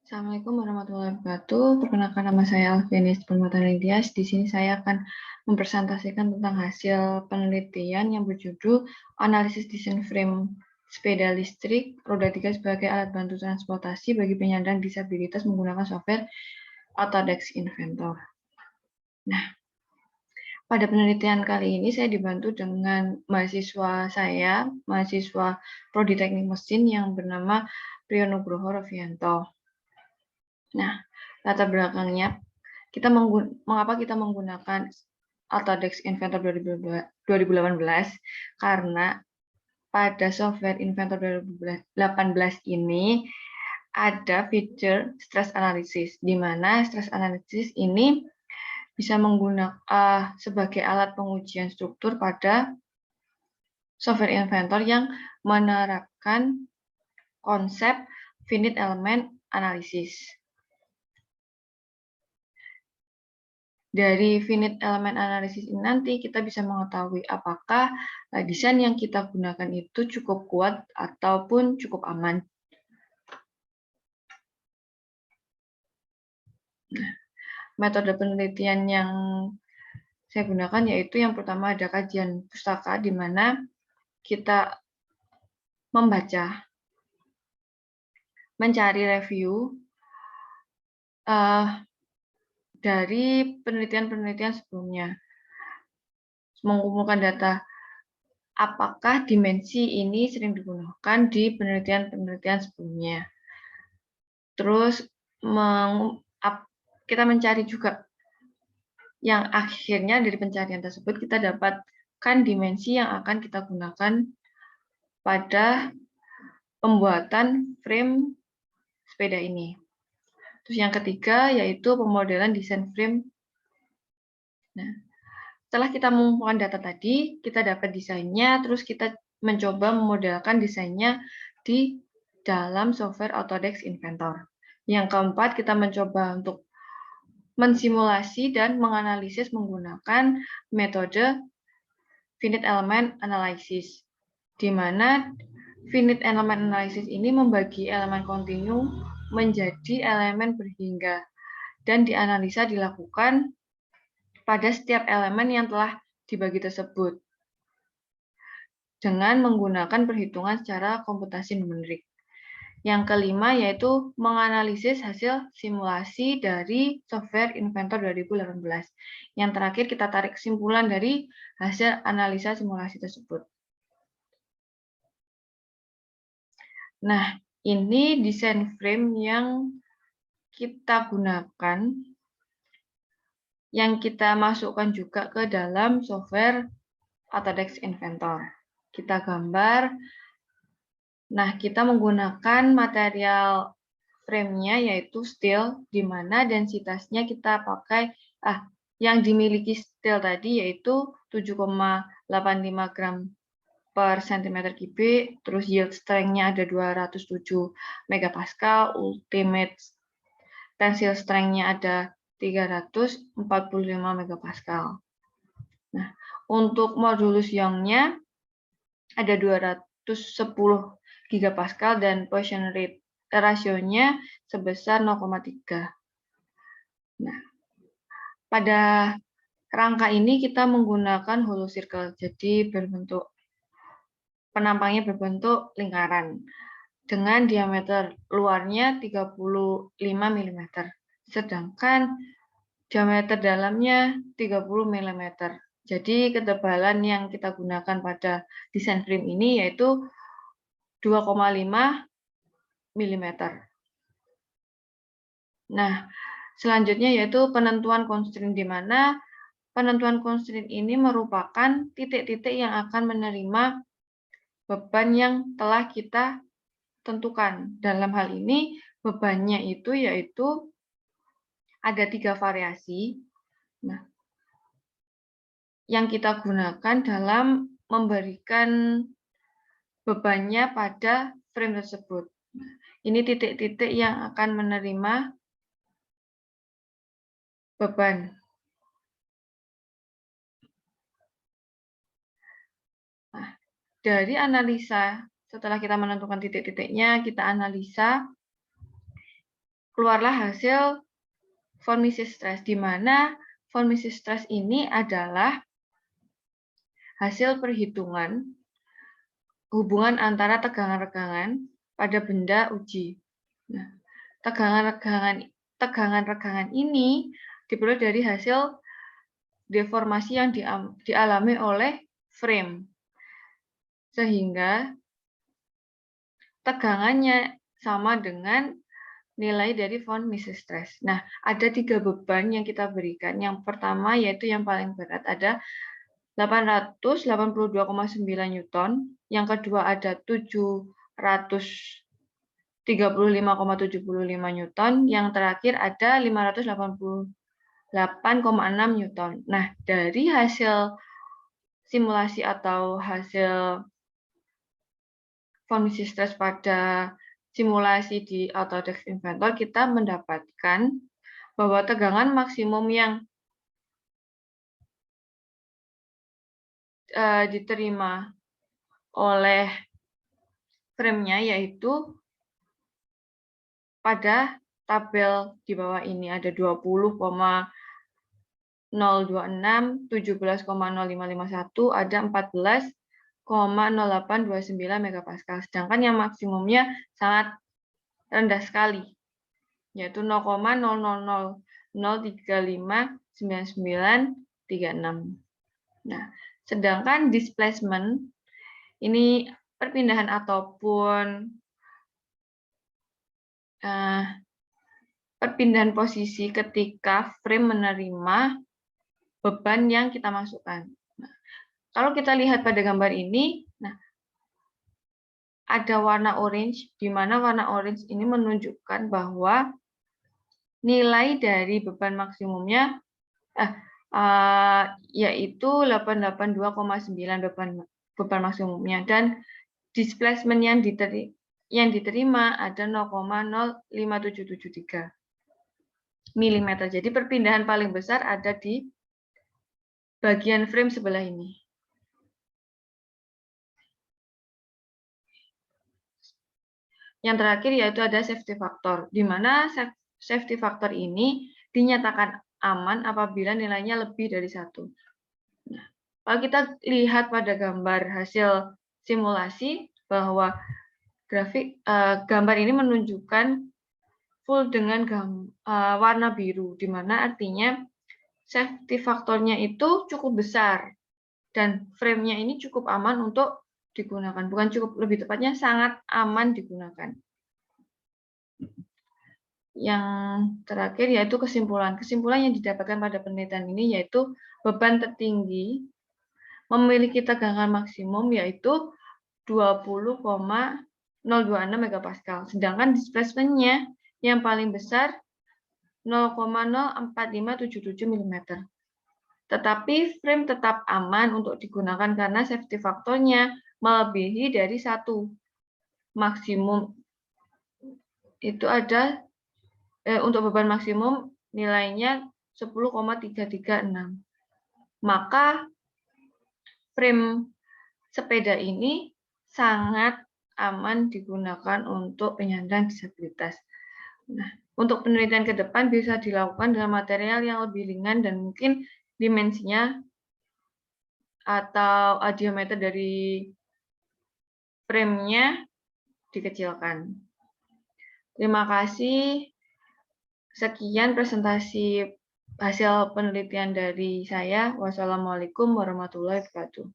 Assalamualaikum warahmatullahi wabarakatuh. Perkenalkan nama saya Alfianis Permatani Dias. Di sini saya akan mempresentasikan tentang hasil penelitian yang berjudul Analisis Desain Frame Sepeda Listrik Roda 3 sebagai alat bantu transportasi bagi penyandang disabilitas menggunakan software Autodesk Inventor. Nah, pada penelitian kali ini saya dibantu dengan mahasiswa saya, mahasiswa Prodi Teknik Mesin yang bernama Priyonugroho Rofianto. Nah, latar belakangnya, mengapa kita menggunakan Autodesk Inventor 2018? Karena pada software Inventor 2018 ini ada fitur stress analysis, di mana stress analysis ini bisa menggunakan sebagai alat pengujian struktur pada software Inventor yang menerapkan konsep finite element analysis. Dari finite element analysis ini nanti kita bisa mengetahui apakah desain yang kita gunakan itu cukup kuat ataupun cukup aman. Nah, metode penelitian yang saya gunakan yaitu yang pertama ada kajian pustaka, di mana kita membaca, mencari review dari penelitian-penelitian sebelumnya, mengumpulkan data apakah dimensi ini sering digunakan di penelitian-penelitian sebelumnya. Terus kita mencari juga yang akhirnya dari pencarian tersebut kita dapatkan dimensi yang akan kita gunakan pada pembuatan frame sepeda ini. Terus yang ketiga yaitu pemodelan desain frame. Nah, setelah kita mengumpulkan data tadi, kita dapat desainnya, terus kita mencoba memodelkan desainnya di dalam software Autodesk Inventor. Yang keempat, kita mencoba untuk mensimulasi dan menganalisis menggunakan metode finite element analysis, di mana finite element analysis ini membagi elemen kontinu menjadi elemen berhingga, dan dianalisa dilakukan pada setiap elemen yang telah dibagi tersebut dengan menggunakan perhitungan secara komputasi numerik. Yang kelima yaitu menganalisis hasil simulasi dari software Inventor 2018. Yang terakhir kita tarik kesimpulan dari hasil analisa simulasi tersebut. Nah, ini desain frame yang kita gunakan, yang kita masukkan juga ke dalam software Autodesk Inventor. Kita gambar. Nah, kita menggunakan material frame-nya yaitu steel, di mana densitasnya kita pakai yang dimiliki steel tadi yaitu 7,85 gram per cm kubik, terus yield strength-nya ada 207 megapascal, ultimate tensile strength-nya ada 345 megapascal. Nah, untuk modulus Young-nya ada 210 gigapascal dan Poisson rate rasionya sebesar 0,3. Nah, pada rangka ini kita menggunakan hollow circle, jadi penampangnya berbentuk lingkaran dengan diameter luarnya 35 mm, sedangkan diameter dalamnya 30 mm. Jadi ketebalan yang kita gunakan pada desain frame ini yaitu 2,5 mm. Nah, selanjutnya yaitu penentuan constraint, di mana penentuan constraint ini merupakan titik-titik yang akan menerima beban yang telah kita tentukan. Dalam hal ini, bebannya itu yaitu ada 3 variasi. Nah, yang kita gunakan dalam memberikan bebannya pada frame tersebut. Ini titik-titik yang akan menerima beban. Nah, dari analisa, setelah kita menentukan titik-titiknya, kita analisa keluarlah hasil von Mises stress, di mana von Mises stress ini adalah hasil perhitungan hubungan antara tegangan-regangan pada benda uji. Nah, tegangan-regangan ini diperoleh dari hasil deformasi yang dialami oleh frame, sehingga tegangannya sama dengan nilai dari von Mises stress. Nah, ada 3 beban yang kita berikan. Yang pertama yaitu yang paling berat ada 882,9 Newton, yang kedua ada 735,75 Newton, yang terakhir ada 588,6 Newton. Nah, dari hasil simulasi atau hasil von Mises stress pada simulasi di Autodesk Inventor, kita mendapatkan bahwa tegangan maksimum yang diterima oleh frame-nya yaitu pada tabel di bawah ini ada 20,026, 17,0551, ada 14,0829 megapascal. Sedangkan yang maksimumnya sangat rendah sekali, yaitu 0,0003599936. Nah, sedangkan displacement ini perpindahan ataupun perpindahan posisi ketika frame menerima beban yang kita masukkan. Nah, kalau kita lihat pada gambar ini, nah, ada warna orange, di mana warna orange ini menunjukkan bahwa nilai dari beban maksimumnya yaitu 882,9 beban maksimumnya, dan displacement yang diterima ada 0,05773 mm. Jadi perpindahan paling besar ada di bagian frame sebelah ini. Yang terakhir yaitu ada safety factor, di mana safety factor ini dinyatakan aman apabila nilainya lebih dari 1. Nah, kalau kita lihat pada gambar hasil simulasi bahwa gambar ini menunjukkan full dengan warna biru, di mana artinya safety faktornya itu cukup besar dan frame-nya ini cukup aman untuk digunakan. Bukan cukup, lebih tepatnya sangat aman digunakan. Yang terakhir yaitu kesimpulan. Kesimpulan yang didapatkan pada penelitian ini yaitu beban tertinggi memiliki tegangan maksimum yaitu 20,026 megapascal. Sedangkan displacement-nya yang paling besar 0,04577 mm. Tetapi frame tetap aman untuk digunakan karena safety faktornya melebihi dari 1. Maksimum itu ada untuk beban maksimum nilainya 10,336. Maka frame sepeda ini sangat aman digunakan untuk penyandang disabilitas. Nah, untuk penelitian ke depan bisa dilakukan dengan material yang lebih ringan dan mungkin dimensinya atau diameter dari frame-nya dikecilkan. Terima kasih. Sekian presentasi hasil penelitian dari saya. Wassalamualaikum warahmatullahi wabarakatuh.